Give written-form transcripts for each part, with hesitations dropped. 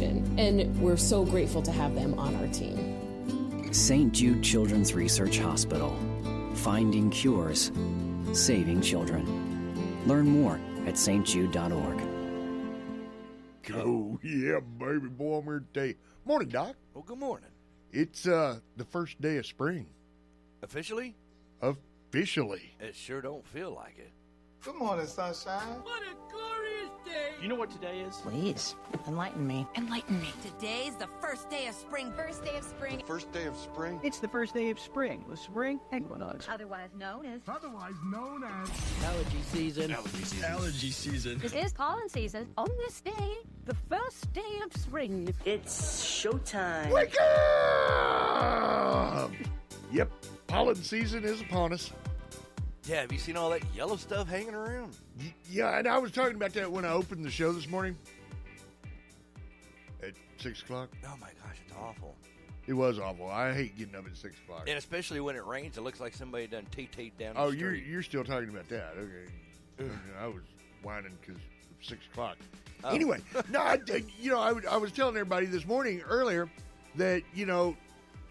organization, and we're so grateful to have them on our team. St. Jude Children's Research Hospital. Finding cures. Saving children. Learn more at stjude.org. Oh, yeah, baby boy, I'm here today. Morning, Doc. Well, good morning. It's the first day of spring. Officially? Officially. It sure don't feel like it. Good morning, sunshine. What a glorious day. You know what today is? Please, enlighten me. Enlighten me. Today's the first day of spring. First day of spring. First day of spring. It's the first day of spring. The spring equinox. Otherwise known as Allergy season. Allergy season. This is pollen season. On this day, the first day of spring. It's showtime. Wake up! Yep, pollen season is upon us. Yeah, have you seen all that yellow stuff hanging around? Yeah, and I was talking about that when I opened the show this morning at 6 o'clock. Oh, my gosh, it's awful. It was awful. I hate getting up at 6 o'clock. And especially when it rains, it looks like somebody done TT'd down Oh, the street. you're still talking about that. Okay. I was whining because of 6 o'clock. Oh. Anyway, no, I was telling everybody this morning earlier that,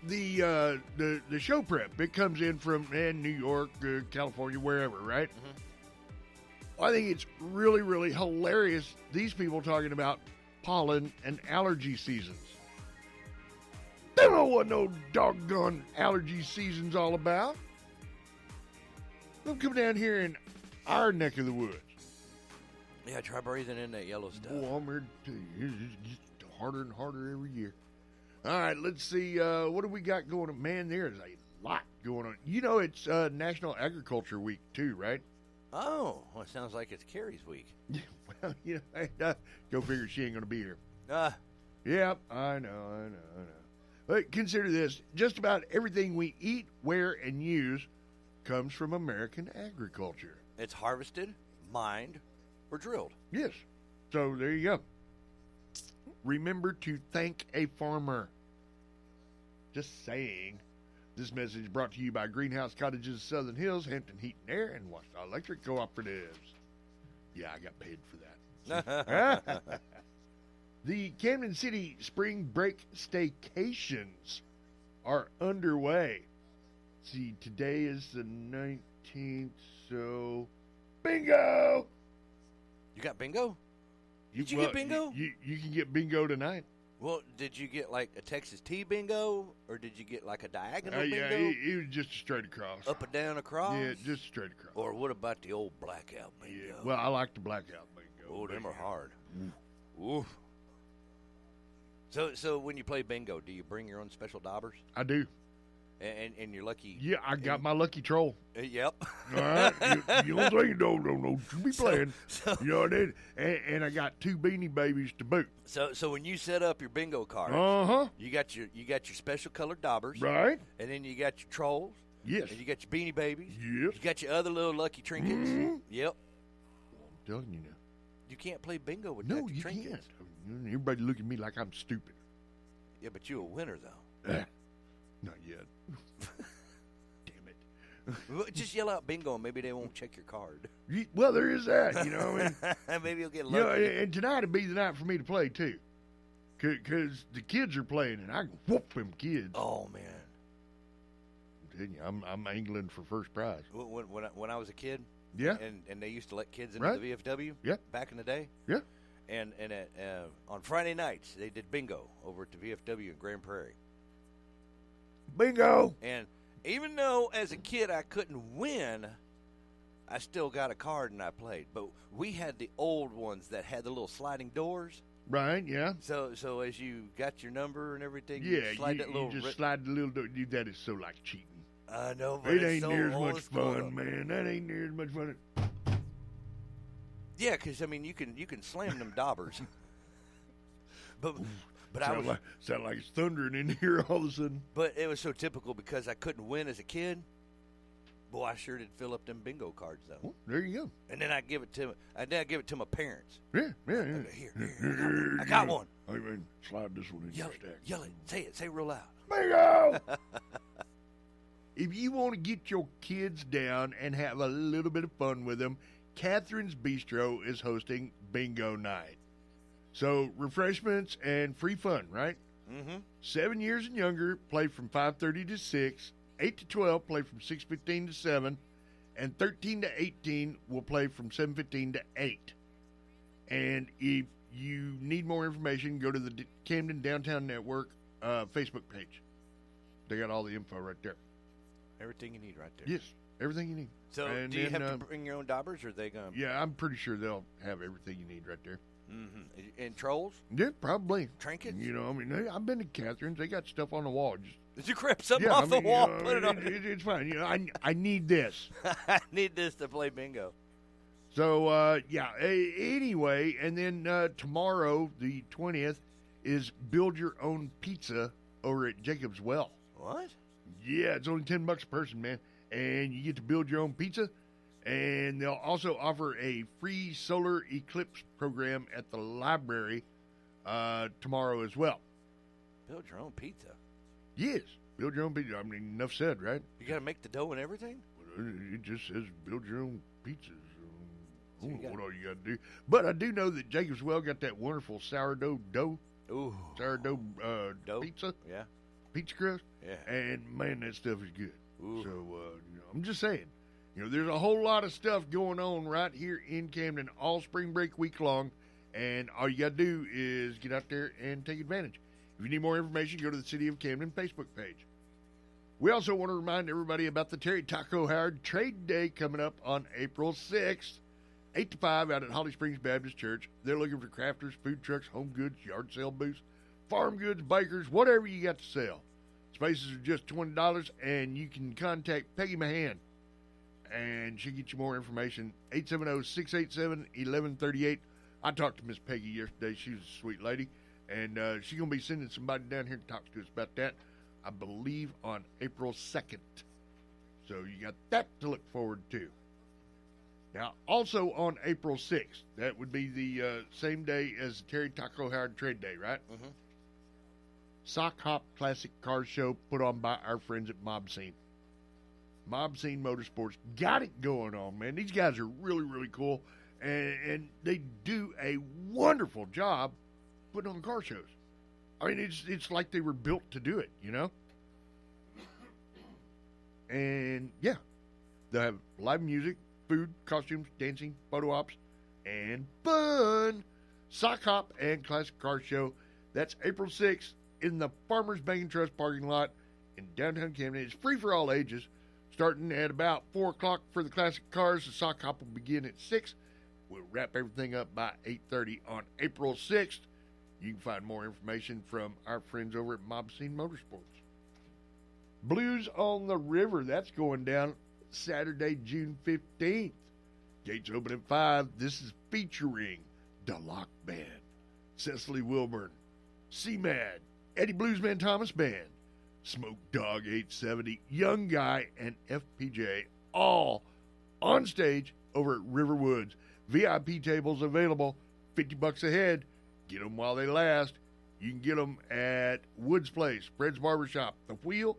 the show prep, it comes in from New York, California, wherever, right? Mm-hmm. I think it's really, really hilarious, these people talking about pollen and allergy seasons. They don't know what no doggone allergy season's all about. They'll come down here in our neck of the woods. Yeah, try breathing in that yellow stuff. Oh, I'm here to tell you, it gets harder and harder every year. All right, let's see. What do we got going on? Man, there's a lot going on. It's National Agriculture Week, too, right? Oh, well, it sounds like it's Carrie's week. Well, go figure she ain't going to be here. Yep, I know. But consider this. Just about everything we eat, wear, and use comes from American agriculture. It's harvested, mined, or drilled. Yes. So there you go. Remember to thank a farmer. Just saying. This message brought to you by Greenhouse Cottages, Southern Hills, Hampton Heat and Air, and Washita Electric Cooperatives. Yeah, I got paid for that. The Camden City Spring Break Staycations are underway. See, today is the 19th, so bingo! You got bingo? Did you Well, get bingo? You can get bingo tonight. Well, did you get like a Texas T bingo, or did you get like a diagonal Yeah, bingo? it was just straight across. Up and down across? Yeah, just straight across. Or what about the old blackout bingo? Yeah, well, I like the blackout bingo. Oh, them are hard. Oof. So when you play bingo, do you bring your own special daubers? I do. And you're lucky. Yeah, I got my lucky troll. Yep. All right, you don't think no, you be playing. So, and I got 2 Beanie Babies to boot. So when you set up your bingo cards, you got your special colored daubers, Right? and then you got your trolls. Yes. And you got your Beanie Babies. Yes. You got your other little lucky trinkets. Mm-hmm. Yep. I'm telling you now. You can't play bingo without No, your you trinkets. can't. Everybody look at me like I'm stupid. Yeah, but you're a winner though. Not yet. Damn it. Well, just yell out bingo, and maybe they won't check your card. Well, there is that, and, Maybe you'll get lucky. and tonight would be the night for me to play, too. Because the kids are playing, and I can whoop them kids. Oh, man. I'm telling you, I'm angling for first prize. When I was a kid, Yeah. and they used to let kids into Right. the VFW Yeah. back in the day. Yeah. And on Friday nights, they did bingo over at the VFW in Grand Prairie. Bingo! And even though as a kid I couldn't win, I still got a card and I played. But we had the old ones that had the little sliding doors. Right, yeah. So as you got your number and everything, Yeah, you slide that little you just slide the little door. That is so like cheating. I know, but It it's ain't so near as old much school, fun, man. That ain't near as much fun. Yeah, because I mean you can slam them daubers. But I was sound like it's thundering in here all of a sudden. But it was so typical because I couldn't win as a kid. Boy, I sure did fill up them bingo cards though. Well, there you go. And then I give it to my parents. Yeah. Here, I got one. I mean, slide this one in your stack. Yell it, say it real loud. Bingo! If you want to get your kids down and have a little bit of fun with them, Catherine's Bistro is hosting Bingo Night. So refreshments and free fun, right? Mm-hmm. 7 years and younger play from 5:30 to 6. 8 to 12 play from 6:15 to 7. And 13 to 18 will play from 7:15 to 8. And if you need more information, go to the Camden Downtown Network Facebook page. They got all the info right there. Everything you need right there. Yes, everything you need. So And do you then, have to bring your own daubers, or are they going to? Yeah, I'm pretty sure they'll have everything you need right there. Mm-hmm. And trolls? Yeah, probably. Trinkets? You know, I mean, I've been to Catherine's. They got stuff on the wall. Just, Did you grab something yeah, off I the mean, wall? you know, Put it on. It's fine. You know, I need this. I need this to play bingo. So, anyway, and then tomorrow, the 20th, is Build Your Own Pizza over at Jacob's Well. What? Yeah, it's only $10 a person, man. And you get to build your own pizza. And they'll also offer a free solar eclipse program at the library tomorrow as well. Build your own pizza. Yes, build your own pizza. I mean, enough said, right? You got to make the dough and everything? It just says build your own pizzas. I don't know got- what all you got to do. But I do know that Jacob's Well got that wonderful sourdough Ooh. dough pizza, Yeah. pizza crust. Yeah. And, man, that stuff is good. Ooh. So, I'm just saying, there's a whole lot of stuff going on right here in Camden all spring break week long. And all you got to do is get out there and take advantage. If you need more information, go to the City of Camden Facebook page. We also want to remind everybody about the Terry Taco Howard Trade Day coming up on April 6th, 8 to 5 out at Holly Springs Baptist Church. They're looking for crafters, food trucks, home goods, yard sale booths, farm goods, bikers, whatever you got to sell. Spaces are just $20, and you can contact Peggy Mahan, and she'll get you more information, 870-687-1138. I talked to Miss Peggy yesterday. She was a sweet lady, and she's going to be sending somebody down here to talk to us about that, I believe, on April 2nd. So you got that to look forward to. Now, also on April 6th, that would be the same day as the Terry Taco Howard Trade Day, right? Mm-hmm. Sock Hop Classic Car Show put on by our friends at Mob Scene. Mob Scene Motorsports got it going on, man. These guys are really, really cool, and they do a wonderful job putting on car shows. I mean, it's like they were built to do it, And, yeah, they'll have live music, food, costumes, dancing, photo ops, and fun. Sock Hop and Classic Car Show. That's April 6th in the Farmers Bank and Trust parking lot in downtown Camden. It's free for all ages, starting at about 4 o'clock for the classic cars. The Sock Hop will begin at 6. We'll wrap everything up by 8:30 on April 6th. You can find more information from our friends over at Mob Scene Motorsports. Blues on the River, that's going down Saturday, June 15th. Gates open at 5. This is featuring the Lock Band, Cecily Wilburn, C-Mad, Eddie Bluesman Thomas Band, Smoke Dog 870, Young Guy, and FPJ, all on stage over at Riverwoods. VIP tables available, $50 a head. Get them while they last. You can get them at Woods Place, Fred's Barbershop, The Wheel,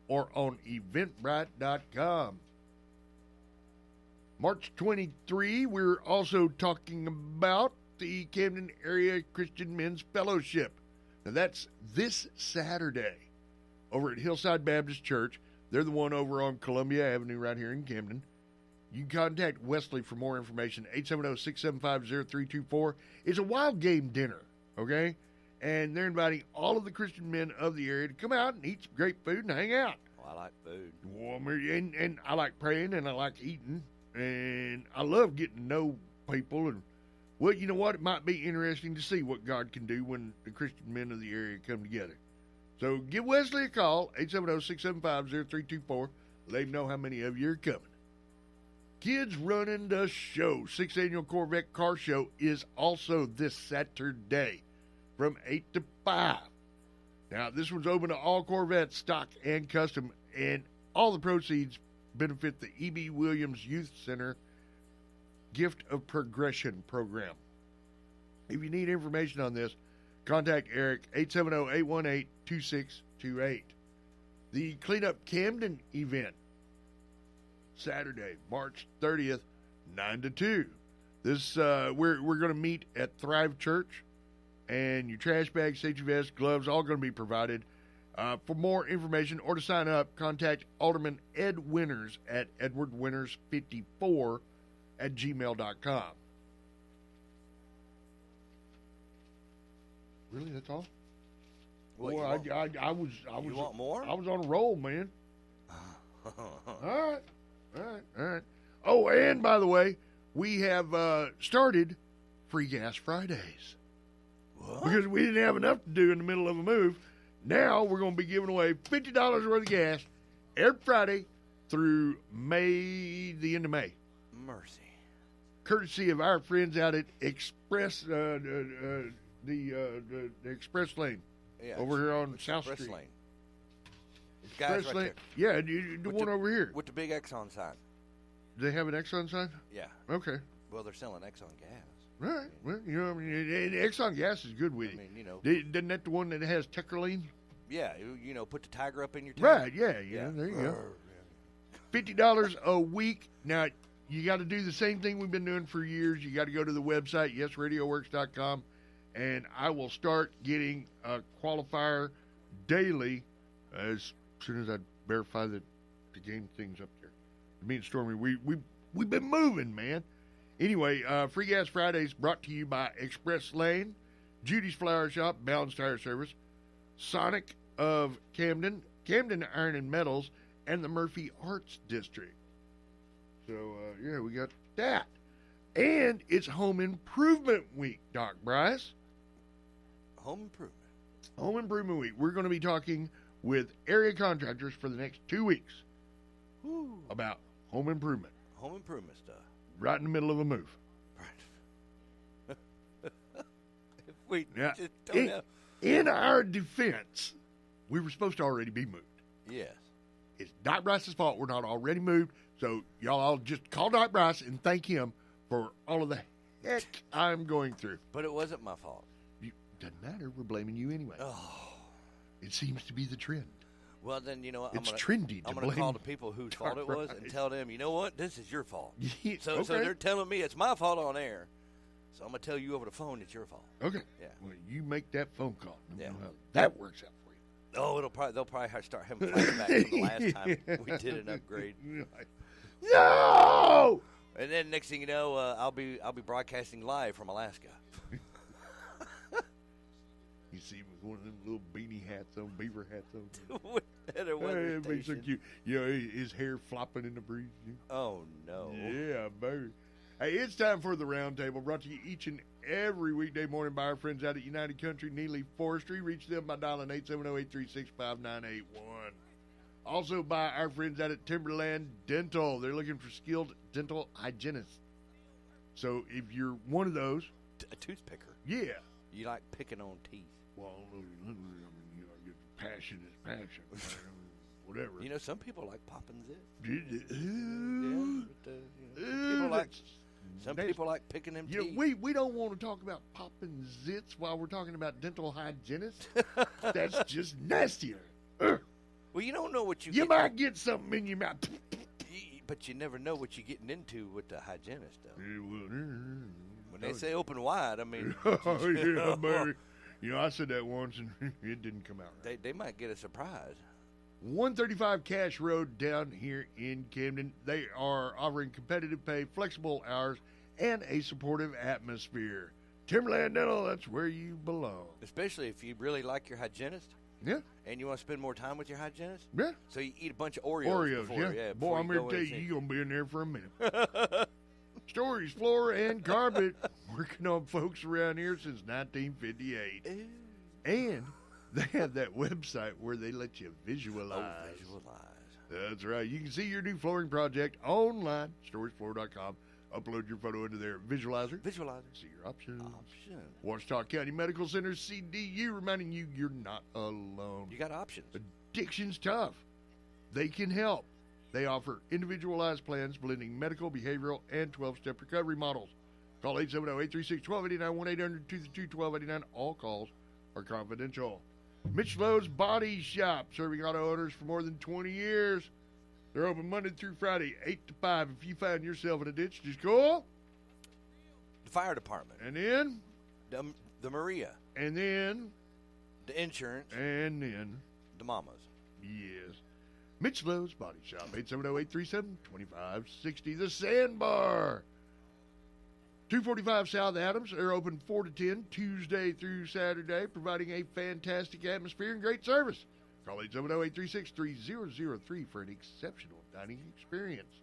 or on eventbrite.com. March 23, we're also talking about the Camden Area Christian Men's Fellowship. Now, that's this Saturday over at Hillside Baptist Church. They're the one over on Columbia Avenue right here in Camden. You can contact Wesley for more information, 870-675-0324. It's a wild game dinner, okay? And they're inviting all of the Christian men of the area to come out and eat some great food and hang out. Oh, I like food. Well, and I like praying and I like eating. And I love getting to know people. And, well, you know what? It might be interesting to see what God can do when the Christian men of the area come together. So give Wesley a call, 870-675-0324. Let him know how many of you are coming. Kids Running the Show, 6th Annual Corvette Car Show, is also this Saturday from 8 to 5. Now, this one's open to all Corvettes, stock and custom, and all the proceeds benefit the E.B. Williams Youth Center Gift of Progression program. If you need information on this, contact Eric, 870-818-2628. The Clean Up Camden event, Saturday, March 30th, 9 to 2. This we're going to meet at Thrive Church and your trash bag, safety vest, gloves, all going to be provided. For more information or to sign up, contact Alderman Ed Winters at edwardwinters54@gmail.com. Really, that's all? What, Boy, I was. You want more? I was on a roll, man. All right. Oh, and by the way, we have started Free Gas Fridays. What? Because we didn't have enough to do in the middle of a move. Now we're going to be giving away $50 worth of gas every Friday through the end of May. Mercy. Courtesy of our friends out at Express, the Express Lane Yeah, over here on South Express Street. Lane. Guys Express right Lane. there. Yeah, the one over here. With the big Exxon sign. Do they have an Exxon sign? Yeah. Okay. Well, they're selling Exxon gas. Right. Well, you know, I mean, and Exxon gas is good with I it. mean, you know. Isn't that the one that has Tetraline? Yeah, you know, put the tiger up in your tank. Right, yeah. There you go. $50 a week. Now, you got to do the same thing we've been doing for years. You got to go to the website, yesradioworks.com, and I will start getting a qualifier daily as soon as I verify that the game thing's up there. Me and Stormy, we've been moving, man. Anyway, Free Gas Fridays brought to you by Express Lane, Judy's Flower Shop, Balance Tire Service, Sonic of Camden, Camden Iron and Metals, and the Murphy Arts District. So, yeah, we got that. And it's Home Improvement Week, Doc Bryce. Home improvement. Home Improvement Week. We're going to be talking with area contractors for the next 2 weeks about home improvement. Home improvement stuff. Right in the middle of a move. Right. We Now, just don't know. in our defense, we were supposed to already be moved. Yes. It's Doc Bryce's fault we're not already moved. So y'all all just call Doc Bryce and thank him for all of the heck I'm going through. But it wasn't my fault. Doesn't matter. We're blaming you anyway. Oh. It seems to be the trend. Well, then, you know what? It's trendy to I'm going to blame call the people whose fault it was and tell them, you know what? This is your fault. Yeah, So okay. they're telling me it's my fault on air. So I'm going to tell you over the phone it's your fault. Okay. Yeah. Well, you make that phone call. Yeah. That works out for you. Oh, they'll probably start having flashbacks from the last time we did an upgrade. No! And then next thing you know, I'll be broadcasting live from Alaska. You see him with one of them little beanie hats on, beaver hats on. At a weather It'd be so station. cute. You know, his hair flopping in the breeze. Oh no! Yeah, baby. Hey, it's time for the Roundtable, brought to you each and every weekday morning by our friends out at United Country Neely Forestry. Reach them by dialing 870-836-5981. Also by our friends out at Timberland Dental. They're looking for skilled dental hygienists. So if you're one of those, A toothpicker. yeah. You like picking on teeth. Well, I mean, you know, passion is passion. Whatever. You know, some people like popping zits. Ooh. People like some That's- people like picking them Yeah, teeth. we don't want to talk about popping zits while we're talking about dental hygienists. That's just nastier. Ugh. Well, you don't know what you You get, might get something in your mouth. but you never know what you're getting into with the hygienist stuff. When When they say open wide, I mean, oh, yeah, baby. You know, I said that once and it didn't come out right. they might get a surprise. 135 Cash Road down here in Camden. They are offering competitive pay, flexible hours, and a supportive atmosphere. Timberland Dental, that's where you belong. Especially if you really like your hygienist Yeah, and you want to spend more time with your hygienist. yeah. So you eat a bunch of Oreos. Oreos, before, yeah. before Boy, I'm go here to tell in you, and you're going to be in there for a minute. Stories, floor, and carpet. Working on folks around here since 1958. see- And they have that website where they let you visualize. Oh, visualize. That's right. You can see your new flooring project online, storiesfloor.com. Upload your photo into their visualizer. Visualizer. See your options. Option. Ouachita County Medical Center, CDU, reminding you you're not alone. You got options. Addiction's tough. They can help. They offer individualized plans blending medical, behavioral, and 12-step recovery models. Call 870-836-1289, 1-800-222-1289. All calls are confidential. Mitch Lowe's Body Shop, serving auto owners for more than 20 years. They're open Monday through Friday, 8 to 5. If you find yourself in a ditch, just call. The fire department. And then, The Maria. And then The insurance. And then The mamas. Yes. Mitch Lowe's Body Shop, 870-837-2560. The Sandbar, 245 South Adams. They're open 4 to 10, Tuesday through Saturday, providing a fantastic atmosphere and great service. Call 870-836-3003 for an exceptional dining experience.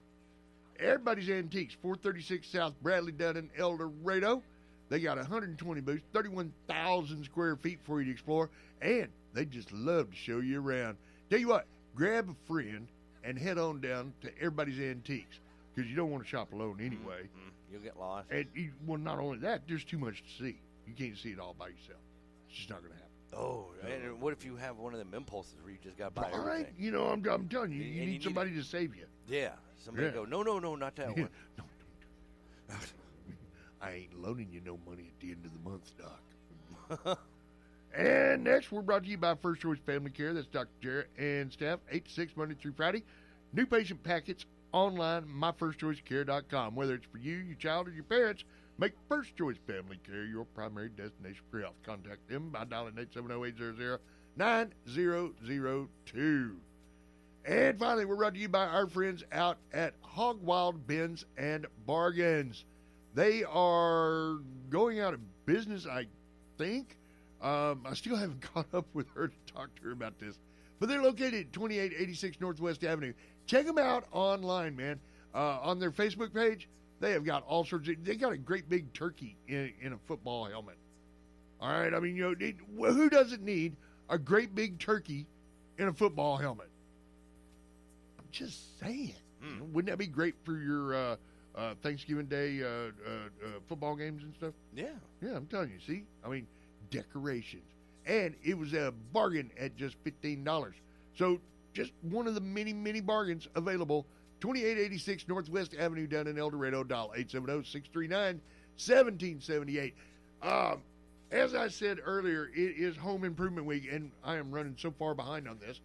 Everybody's Antiques, 436 South Bradley down in El Dorado. They got 120 booths, 31,000 square feet for you to explore, and they just love to show you around. Tell you what, grab a friend and head on down to Everybody's Antiques, because you don't want to shop alone anyway. Mm-hmm. You'll get lost. And well, not only that, there's too much to see. You can't see it all by yourself. It's just not going to happen. Oh, and what if you have one of them impulses where you just got to buy All everything? right, I'm telling you, you need somebody to save you. Yeah, somebody go, no, not that one. No, don't. I ain't loaning you no money at the end of the month, Doc. And next, we're brought to you by First Choice Family Care. That's Dr. Jarrett and staff, 8 to 6, Monday through Friday. New patient packets online, myfirstchoicecare.com. Whether it's for you, your child, or your parents, make First Choice Family Care your primary destination for health. Contact them by dialing 870-800-9002. And finally, we're brought to you by our friends out at Hog Wild Bins and Bargains. They are going out of business, I think. I still haven't caught up with her to talk to her about this. But they're located at 2886 Northwest Avenue. Check them out online, man. On their Facebook page, they have got all sorts of... They got a great big turkey in a football helmet. All right? I mean, who doesn't need a great big turkey in a football helmet? I'm just saying. Wouldn't that be great for your... Thanksgiving Day football games and stuff? Yeah. Yeah, I'm telling you. See? I mean, decorations. And it was a bargain at just $15. So just one of the many, many bargains available. 2886 Northwest Avenue down in El Dorado. Dial 870-639-1778. As I said earlier, it is Home Improvement Week, and I am running so far behind on this.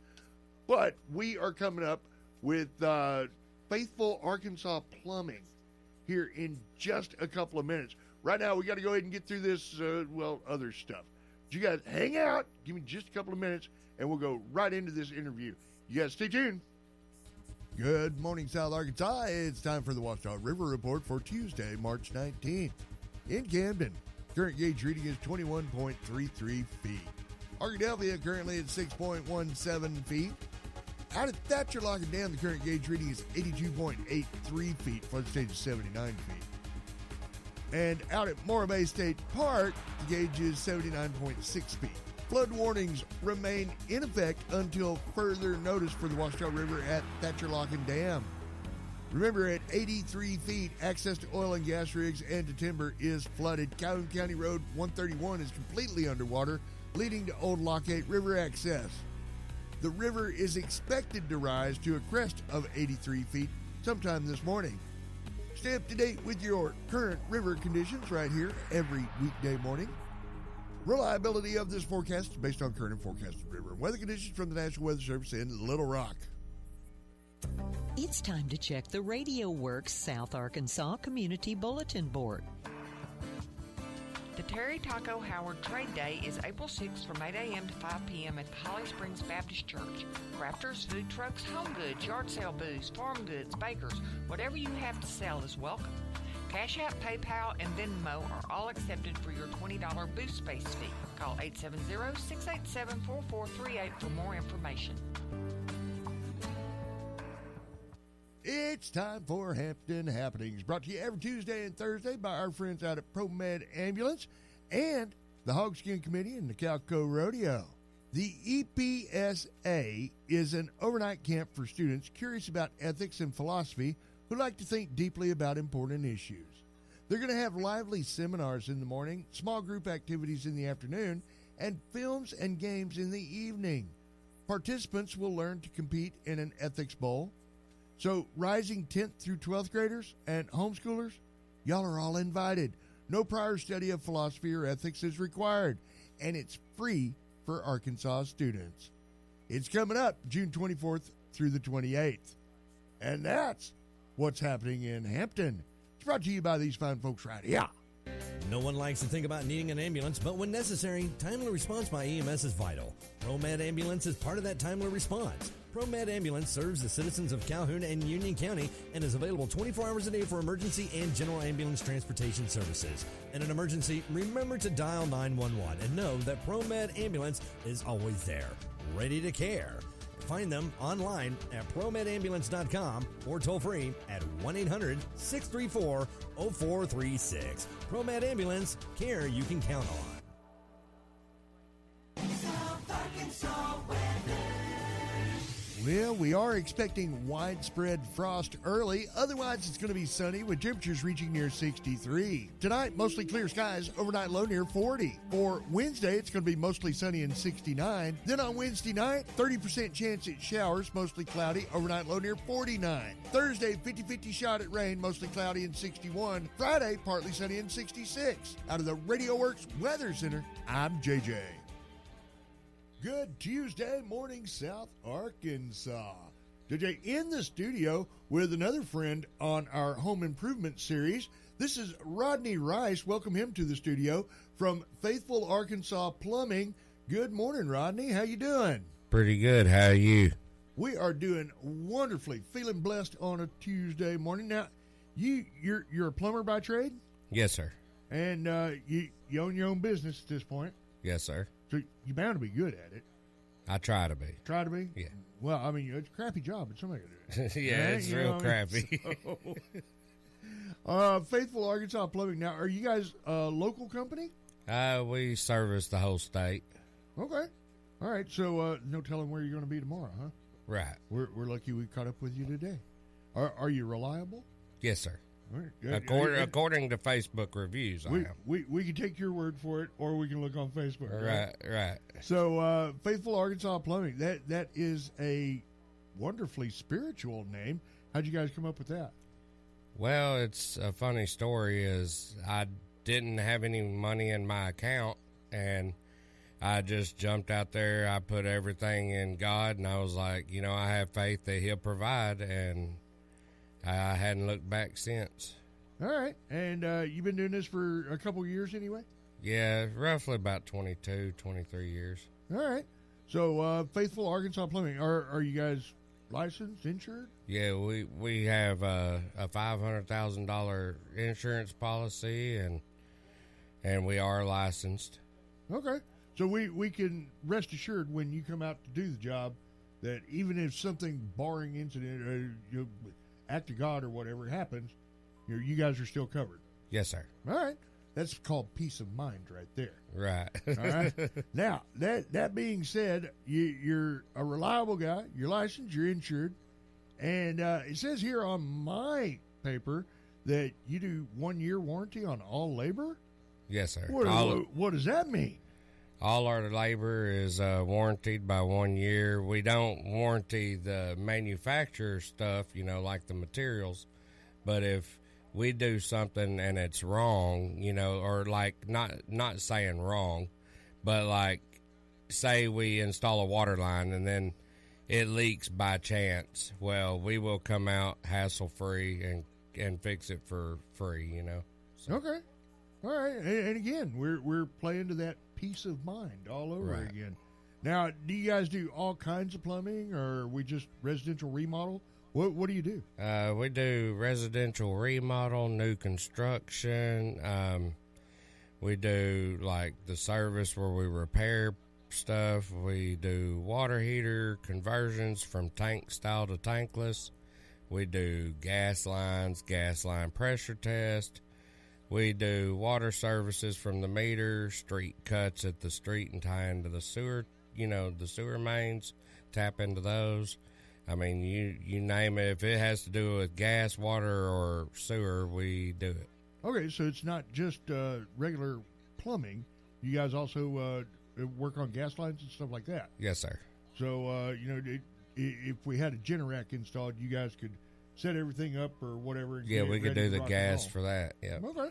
But we are coming up with Faithful Arkansas Plumbing here in just a couple of minutes. Right now, we got to go ahead and get through this, other stuff. But you guys hang out, give me just a couple of minutes, and we'll go right into this interview. You guys stay tuned. Good morning, South Arkansas. It's time for the Ouachita River Report for Tuesday, March 19th. In Camden, current gauge reading is 21.33 feet. Arkadelphia currently at 6.17 feet. Out at Thatcher Lock and Dam, the current gauge reading is 82.83 feet. Flood stage is 79 feet. And out at Morro Bay State Park, the gauge is 79.6 feet. Flood warnings remain in effect until further notice for the Ouachita River at Thatcher Lock and Dam. Remember, at 83 feet, access to oil and gas rigs and to timber is flooded. Calhoun County Road 131 is completely underwater, leading to Old Lockgate River access. The river is expected to rise to a crest of 83 feet sometime this morning. Stay up to date with your current river conditions right here every weekday morning. Reliability of this forecast is based on current and forecasted river and weather conditions from the National Weather Service in Little Rock. It's time to check the Radio Works South Arkansas Community Bulletin Board. The Terry Taco Howard Trade Day is April 6th from 8 a.m. to 5 p.m. at the Holly Springs Baptist Church. Crafters, food trucks, home goods, yard sale booths, farm goods, bakers, whatever you have to sell is welcome. Cash App, PayPal, and Venmo are all accepted for your $20 booth space fee. Call 870-687-4438 for more information. It's time for Hampton Happenings, brought to you every Tuesday and Thursday by our friends out at ProMed Ambulance and the Hogskin Committee and the Calco Rodeo. The EPSA is an overnight camp for students curious about ethics and philosophy who like to think deeply about important issues. They're going to have lively seminars in the morning, small group activities in the afternoon, and films and games in the evening. Participants will learn to compete in an ethics bowl. So, rising 10th through 12th graders and homeschoolers, y'all are all invited. No prior study of philosophy or ethics is required, and it's free for Arkansas students. It's coming up June 24th through the 28th. And that's what's happening in Hampton. It's brought to you by these fine folks right here. No one likes to think about needing an ambulance, but when necessary, timely response by EMS is vital. ProMed Ambulance is part of that timely response. ProMed Ambulance serves the citizens of Calhoun and Union County and is available 24 hours a day for emergency and general ambulance transportation services. In an emergency, remember to dial 911 and know that ProMed Ambulance is always there, ready to care. Find them online at ProMedAmbulance.com or toll free at 1-800-634-0436. ProMed Ambulance, care you can count on. South Arkansas weather. Well, we are expecting widespread frost early. Otherwise, it's going to be sunny with temperatures reaching near 63. Tonight, mostly clear skies, overnight low near 40. For Wednesday, it's going to be mostly sunny and 69. Then on Wednesday night, 30% chance at showers, mostly cloudy, overnight low near 49. Thursday, 50-50 shot at rain, mostly cloudy and 61. Friday, partly sunny and 66. Out of the Radio Works Weather Center, I'm JJ. Good Tuesday morning, South Arkansas. JJ in the studio with another friend on our home improvement series. This is Rodney Rice. Welcome him to the studio from Faithful Arkansas Plumbing. Good morning, Rodney. How you doing? Pretty good. How are you? We are doing wonderfully. Feeling blessed on a Tuesday morning. Now, you're a plumber by trade? Yes, sir. And you own your own business at this point? Yes, sir. So you're bound to be good at it. I try to be. Try to be? Yeah. Well, I mean, it's a crappy job, but somebody can do it. Yeah, it's real crappy. Faithful Arkansas Plumbing. Now, are you guys a local company? We service the whole state. Okay. All right. So, no telling where you're going to be tomorrow, huh? Right. We're lucky we caught up with you today. Are you reliable? Yes, sir. All right. According to Facebook reviews, I am. We can take your word for it, or we can look on Facebook. Right. So, Faithful Arkansas Plumbing, that is a wonderfully spiritual name. How'd you guys come up with that? Well, it's a funny story. Is I didn't have any money in my account, and I just jumped out there. I put everything in God, and I was like, I have faith that He'll provide, and I hadn't looked back since. All right. And you've been doing this for a couple years anyway? Yeah, roughly about 22, 23 years. All right. So, Faithful Arkansas Plumbing, are you guys licensed, insured? Yeah, we have a $500,000 insurance policy, and we are licensed. Okay. So we can rest assured when you come out to do the job that even if something barring incident or act of God or whatever happens, you guys are still covered. Yes, sir. All right. That's called peace of mind right there. Right. All right. Now, that being said, you're a reliable guy. You're licensed. You're insured. And it says here on my paper that you do 1 year warranty on all labor? Yes, sir. What does that mean? All our labor is warranted by 1 year. We don't warranty the manufacturer stuff, like the materials. But if we do something and it's wrong, or like not saying wrong, but like say we install a water line and then it leaks by chance, well, we will come out hassle-free and fix it for free, So. Okay. All right. And again, we're playing to that peace of mind all over again. Now, do you guys do all kinds of plumbing, or we just residential remodel? What do you do? We do residential remodel, new construction. We do like the service where we repair stuff. We do water heater conversions from tank style to tankless. We do gas lines, gas line pressure test. We do water services from the meter, street cuts at the street and tie into the sewer, the sewer mains, tap into those. I mean, you name it. If it has to do with gas, water, or sewer, we do it. Okay, so it's not just regular plumbing. You guys also work on gas lines and stuff like that? Yes, sir. So, if we had a Generac installed, you guys could set everything up or whatever. Yeah, we could do the gas for that. Yeah. Okay.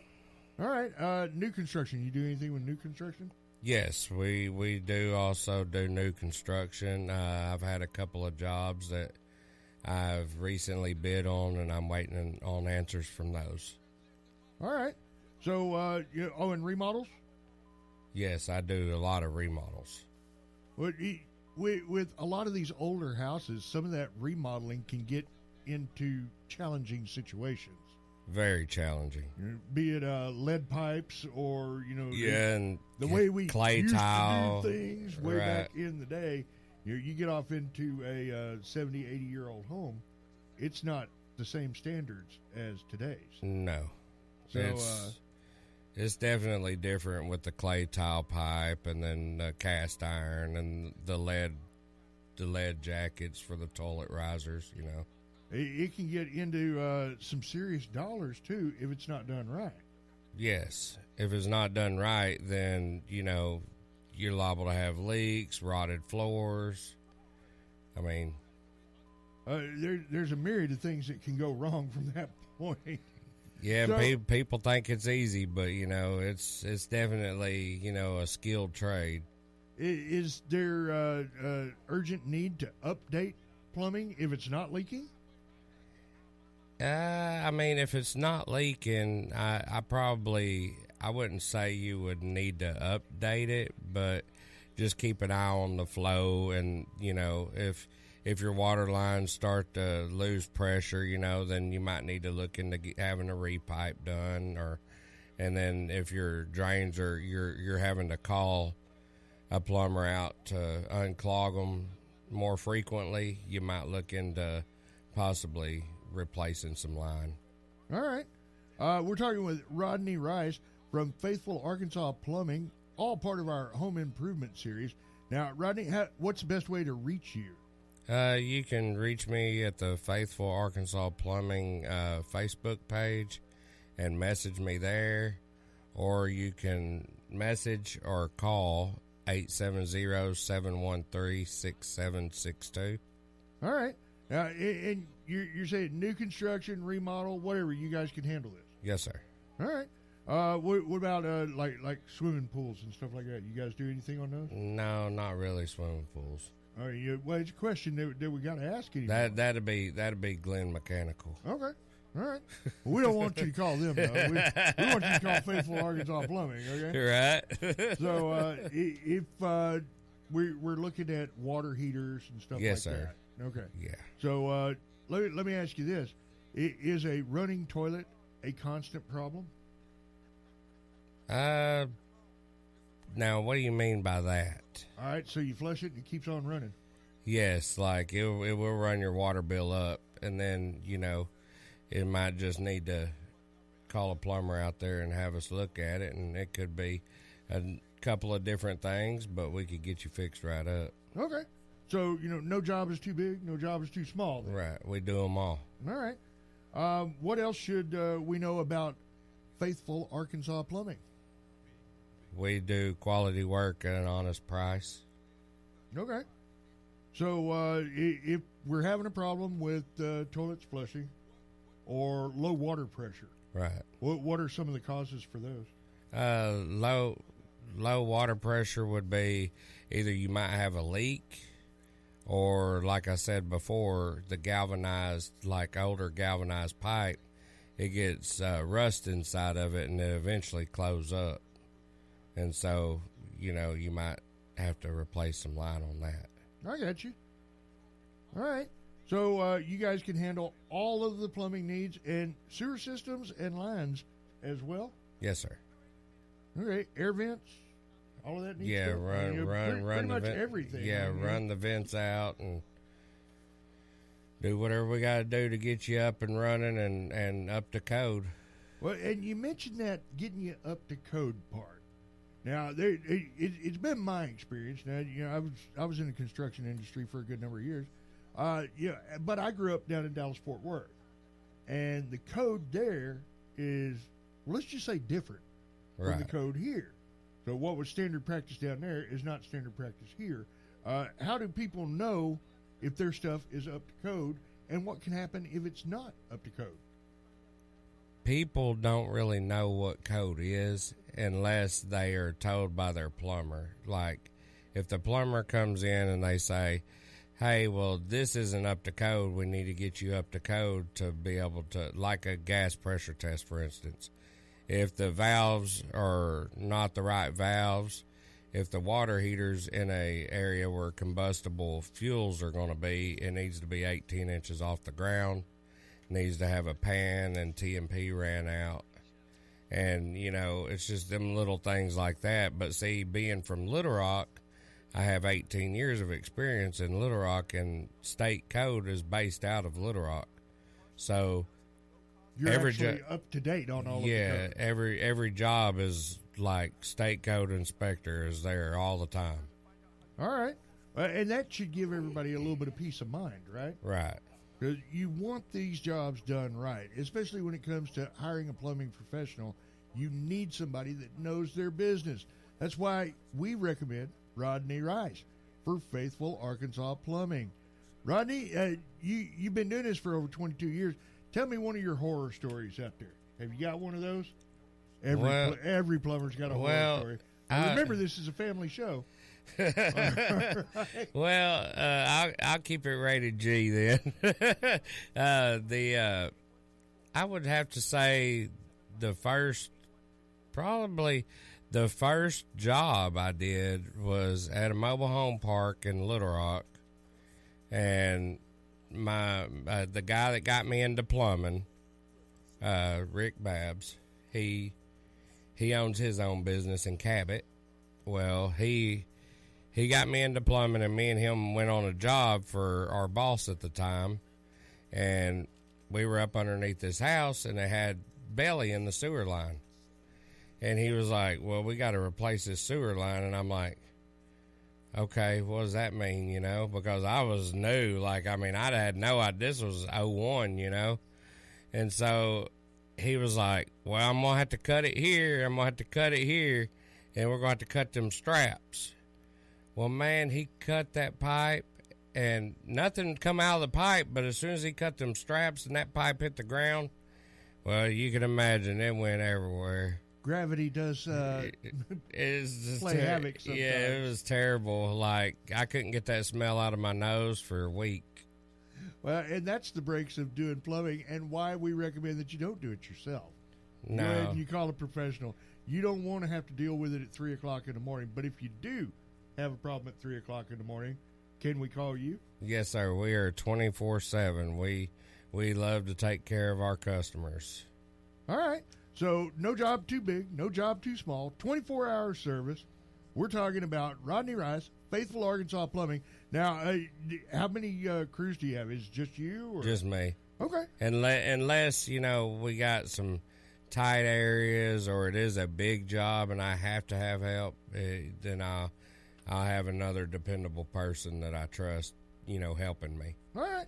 All right. New construction. You do anything with new construction? Yes, we do also do new construction. I've had a couple of jobs that I've recently bid on, and I'm waiting on answers from those. All right. So, and remodels? Yes, I do a lot of remodels. With a lot of these older houses, some of that remodeling can get into challenging situations. Very challenging. Be it lead pipes or, and the way we clay used tile. to do things way back in the day. You get off into a 70, 80-year-old home, it's not the same standards as today's. No. So, it's definitely different with the clay tile pipe and then the cast iron and the lead jackets for the toilet risers, It can get into some serious dollars, too, if it's not done right. Yes. If it's not done right, then, you're liable to have leaks, rotted floors. I mean... there's a myriad of things that can go wrong from that point. Yeah, people think it's easy, but, it's definitely, a skilled trade. Is there urgent need to update plumbing if it's not leaking? If it's not leaking, I wouldn't say you would need to update it, but just keep an eye on the flow. And, if your water lines start to lose pressure, then you might need to look into having a repipe done. And then if your drains you're having to call a plumber out to unclog them more frequently, you might look into possibly replacing some line. All right. We're talking with Rodney Rice from Faithful Arkansas Plumbing, all part of our home improvement series. Now, Rodney, what's the best way to reach you? You can reach me at the Faithful Arkansas Plumbing Facebook page and message me there, or you can message or call 870-713-6762. All right. And you're saying new construction, remodel, whatever, you guys can handle this? Yes, sir. All right. What about like swimming pools and stuff like that? You guys do anything on those? No, not really swimming pools. All right, well, it's a question that we got to ask you. That'd be Glenn Mechanical. Okay. All right. Well, we don't want you to call them, though. We want you to call Faithful Arkansas Plumbing, okay? Right. So if we're looking at water heaters and stuff yes, like sir. that. Okay. Yeah. So let me ask you this. Is a running toilet a constant problem? Now, what do you mean by that? All right, so you flush it and it keeps on running. Yes, like it will run your water bill up, and then, it might just need to call a plumber out there and have us look at it, and it could be a couple of different things, but we could get you fixed right up. Okay. So, no job is too big, no job is too small. Then. Right, we do them all. All right. What else should we know about Faithful Arkansas Plumbing? We do quality work at an honest price. Okay. So if we're having a problem with toilets flushing or low water pressure, right? What are some of the causes for those? Low water pressure would be either you might have a leak, or like I said before, the older galvanized pipe, it gets rust inside of it, and it eventually closes up. And so, you might have to replace some line on that. I got you. All right. So you guys can handle all of the plumbing needs and sewer systems and lines as well? Yes, sir. Okay. Air vents, all of that needs stuff? Run pretty the much everything. Yeah, run the vents out and do whatever we got to do to get you up and running and up to code. Well, and you mentioned that getting you up to code part. Now, it's been my experience. Now, I was in the construction industry for a good number of years. But I grew up down in Dallas-Fort Worth, and the code there is, let's just say, different from the code here. So, what was standard practice down there is not standard practice here. How do people know if their stuff is up to code, and what can happen if it's not up to code? People don't really know what code is unless they are told by their plumber. Like, if the plumber comes in and they say, hey, well, this isn't up to code, we need to get you up to code to be able to, like a gas pressure test, for instance. if the valves are not the right valves, if the water heater's in a area where combustible fuels are going to be, it needs to be 18 inches off the ground, needs to have a pan and TMP ran out. And, you know, it's just them little things like that. But see, being from Little Rock, I have 18 years of experience in Little Rock, and state code is based out of Little Rock. So you're actually up to date on all of the code. every job is like state code inspector is there all the time. All right. And that should give everybody a little bit of peace of mind, right? Right. Because you want these jobs done right, especially when it comes to hiring a plumbing professional. You need somebody that knows their business. That's why we recommend Rodney Rice for Faithful Arkansas Plumbing. Rodney, you've been doing this for over 22 years. Tell me one of your horror stories out there. Have you got one of those? Every plumber's got a horror story. Remember, this is a family show. Right. Well, I'll keep it rated G then. I would have to say probably the first job I did was at a mobile home park in Little Rock, and the guy that got me into plumbing, Rick Babs, he owns his own business in Cabot. Well, he got me into plumbing, and me and him went on a job for our boss at the time, and we were up underneath this house, and it had belly in the sewer line. And he was like, well, we got to replace this sewer line. And I'm like, okay, what does that mean, you know? Because I was new. Like, I mean, I'd had no idea. This was 01, you know? And so he was like, well, I'm going to have to cut it here. I'm going to have to cut it here. And we're going to have to cut them straps. Well, man, he cut that pipe, and nothing come out of the pipe. But as soon as he cut them straps and that pipe hit the ground, well, you can imagine it went everywhere. Gravity does play havoc sometimes. Yeah, it was terrible. Like, I couldn't get that smell out of my nose for a week. Well, and that's the breaks of doing plumbing, and why we recommend that you don't do it yourself. No. Go ahead and you call a professional. You don't want to have to deal with it at 3 o'clock in the morning, but if you do have a problem at 3 o'clock in the morning, can we call you? Yes, sir. We are 24/7. We love to take care of our customers. All right. So no job too big, no job too small, 24-hour service. We're talking about Rodney Rice, Faithful Arkansas Plumbing. Now, how many crews do you have? Is it just you? Or? Just me. Okay. Unless, you know, we got some tight areas or it is a big job and I have to have help, then I'll have another dependable person that I trust, you know, helping me. All right.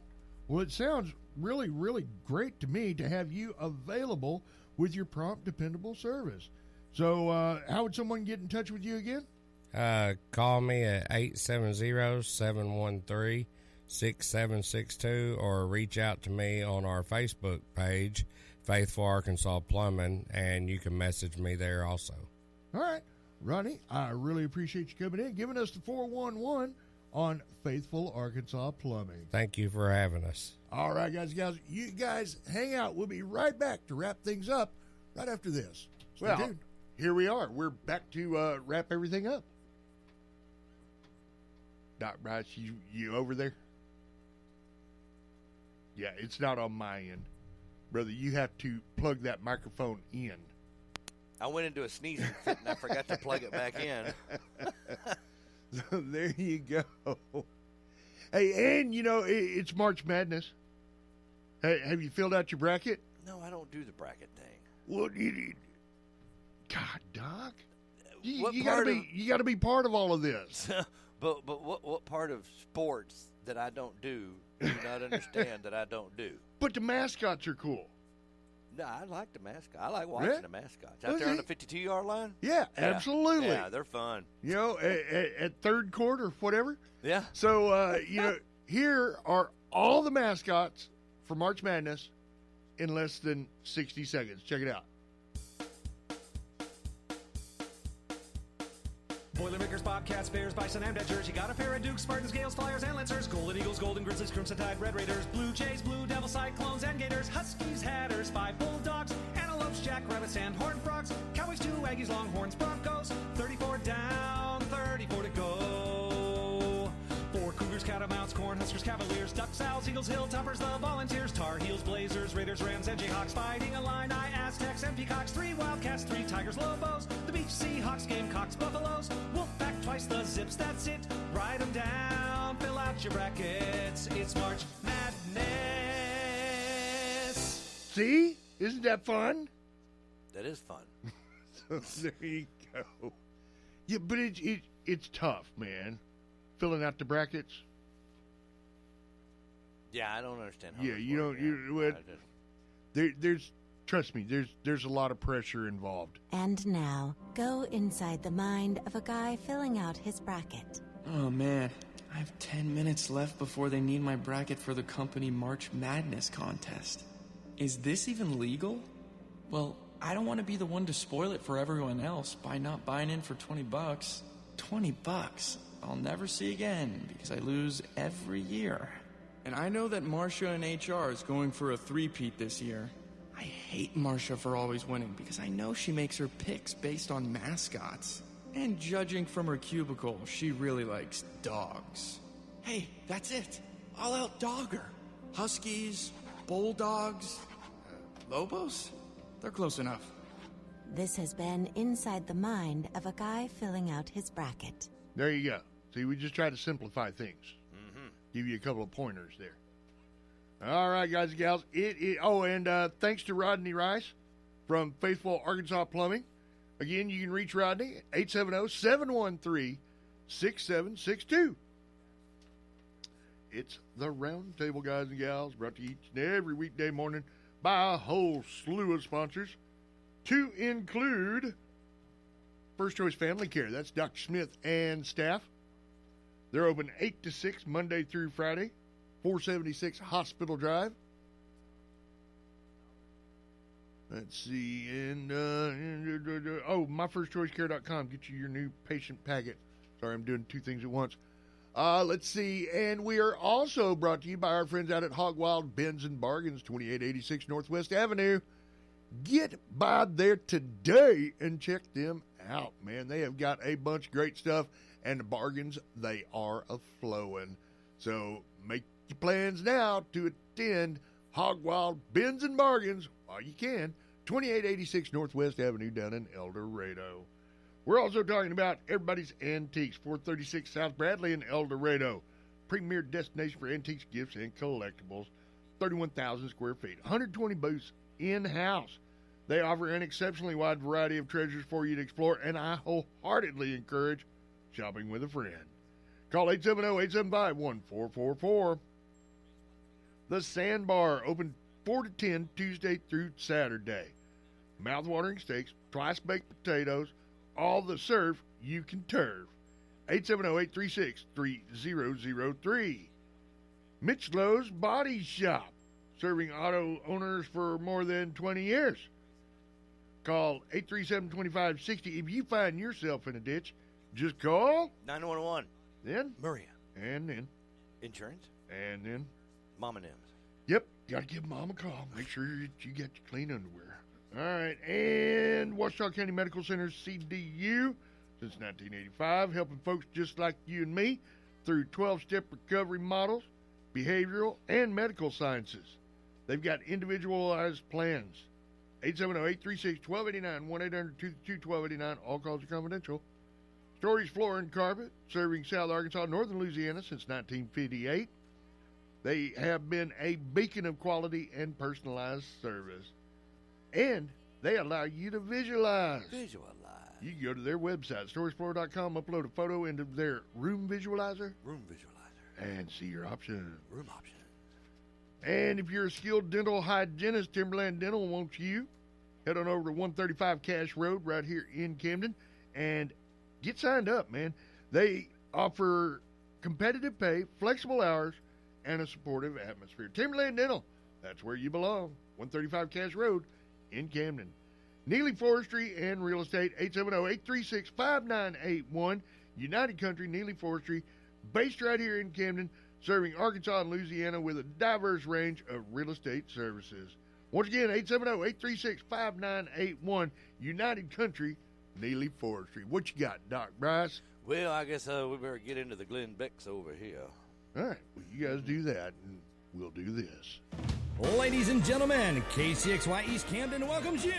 Well, it sounds really, really great to me to have you available with your prompt, dependable service. So how would someone get in touch with you again? Call me at 870-713-6762 or reach out to me on our Facebook page, Faithful Arkansas Plumbing, and you can message me there also. All right. Ronnie, I really appreciate you coming in, giving us the 411 on Faithful Arkansas Plumbing. Thank you for having us. All right, guys, you guys hang out. We'll be right back to wrap things up right after this. Stay tuned. Here we are. We're back to wrap everything up. Doc Bryce, you over there? Yeah, it's not on my end. Brother, you have to plug that microphone in. I went into a sneezing fit and I forgot to plug it back in. So there you go. Hey, and, you know, it's March Madness. Hey, have you filled out your bracket? No, I don't do the bracket thing. Well, God, Doc, you got to be part of all of this. But what part of sports that I don't do not understand that I don't do? But the mascots are cool. No, I like the mascot. I like watching the mascots out there on the 52-yard line. Yeah, absolutely. Yeah, they're fun. You know, at third quarter, whatever. Yeah. So you know, here are all the mascots for March Madness in less than 60 seconds. Check it out. Boilermakers, Bobcats, Bears, Bison, and Badgers. You got a pair of Dukes, Spartans, Gales, Flyers, and Lancers. Golden Eagles, Golden Grizzlies, Crimson Tide, Red Raiders, Blue Jays, Blue Devils, Cyclones, and Gators. Huskies, Hatters, 5 Bulldogs, and Antelopes, jackrabbits, and horned frogs. Cowboys, 2 Aggies, Longhorns, Broncos. 34 down, 34 to go. 4 Cougars, Catamounts, Cornhuskers, Cavaliers, Ducks, Owls, Eagles, Hilltoppers, the Volunteers, Tar Heels, Blazers, Raiders, Rams, and Jayhawks. Fighting Illini, Aztecs, and Peacocks. 3 Wildcats, 3 Tigers, Lobos. The Beach Seahawks, Gamecocks, Buffaloes. Wolfpack, twice the Zips, that's it. Write them down, fill out your brackets. It's March Madness. See? Isn't that fun? That is fun. So there you go. Yeah, but it's tough, man. Filling out the brackets. Yeah, I don't understand how. Yeah, you don't. There's trust me. There's a lot of pressure involved. And now, go inside the mind of a guy filling out his bracket. Oh man, I have 10 minutes left before they need my bracket for the company March Madness contest. Is this even legal? Well, I don't want to be the one to spoil it for everyone else by not buying in for $20. $20 I'll never see again because I lose every year. And I know that Marcia in HR is going for a three-peat this year. I hate Marcia for always winning because I know she makes her picks based on mascots. And judging from her cubicle, she really likes dogs. Hey, that's it. I'll out-dog her. Huskies, bulldogs, Lobos? They're close enough. This has been Inside the Mind of a Guy Filling Out His Bracket. There you go. See, we just try to simplify things. Mm-hmm. Give you a couple of pointers there. All right, guys and gals. Thanks to Rodney Rice from Faithful Arkansas Plumbing. Again, you can reach Rodney at 870-713-6762. It's the Round Table, guys and gals, brought to you each and every weekday morning by a whole slew of sponsors, to include First Choice Family Care. That's Dr. Smith and staff. They're open 8 to 6 Monday through Friday, 476 Hospital Drive. Let's see, and myfirstchoicecare.com. Get you your new patient packet. Sorry, I'm doing two things at once. Let's see, and we are also brought to you by our friends out at Hog Wild Bins and Bargains, 2886 Northwest Avenue. Get by there today and check them out, man. They have got a bunch of great stuff, and the bargains, they are a-flowing. So make your plans now to attend Hog Wild Bins and Bargains while you can, 2886 Northwest Avenue down in El Dorado. We're also talking about Everybody's Antiques, 436 South Bradley in El Dorado. Premier destination for antiques, gifts, and collectibles. 31,000 square feet. 120 booths in-house. They offer an exceptionally wide variety of treasures for you to explore, and I wholeheartedly encourage shopping with a friend. Call 870-875-1444. The Sandbar, open 4 to 10 Tuesday through Saturday. Mouth-watering steaks, twice-baked potatoes, all the surf you can turf. 870-836-3003. Mitch Lowe's Body Shop, serving auto owners for more than 20 years. Call 837-2560. If you find yourself in a ditch, just call 911. Then Maria. And then Insurance. And then Mama Nims. Yep, gotta give Mom a call. Make sure you get your clean underwear. All right, and Ouachita County Medical Center, CDU, since 1985, helping folks just like you and me through 12-step recovery models, behavioral, and medical sciences. They've got individualized plans. 870-836-1289, 1-800-222-1289. All calls are confidential. Stories Floor and Carpet, serving South Arkansas, Northern Louisiana since 1958. They have been a beacon of quality and personalized service. And they allow you to visualize. You can go to their website, storiesfloor.com, upload a photo into their room visualizer. And see your options. Room options. And if you're a skilled dental hygienist, Timberland Dental wants you. Head on over to 135 Cash Road right here in Camden and get signed up, man. They offer competitive pay, flexible hours, and a supportive atmosphere. Timberland Dental, that's where you belong. 135 Cash Road in Camden. Neely Forestry and Real Estate, 870-836-5981. United Country, Neely Forestry, based right here in Camden, serving Arkansas and Louisiana with a diverse range of real estate services. Once again, 870-836-5981, United Country, Neely Forestry. What you got, Doc Bryce? Well, I guess we better get into the Glenn Becks over here. All right, well, you guys do that, and we'll do this. Ladies and gentlemen, KCXY East Camden welcomes you.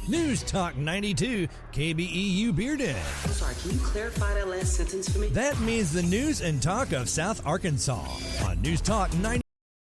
News Talk 92, KBEU Bearden. I'm sorry, can you clarify that last sentence for me? That means the news and talk of South Arkansas on News Talk 92.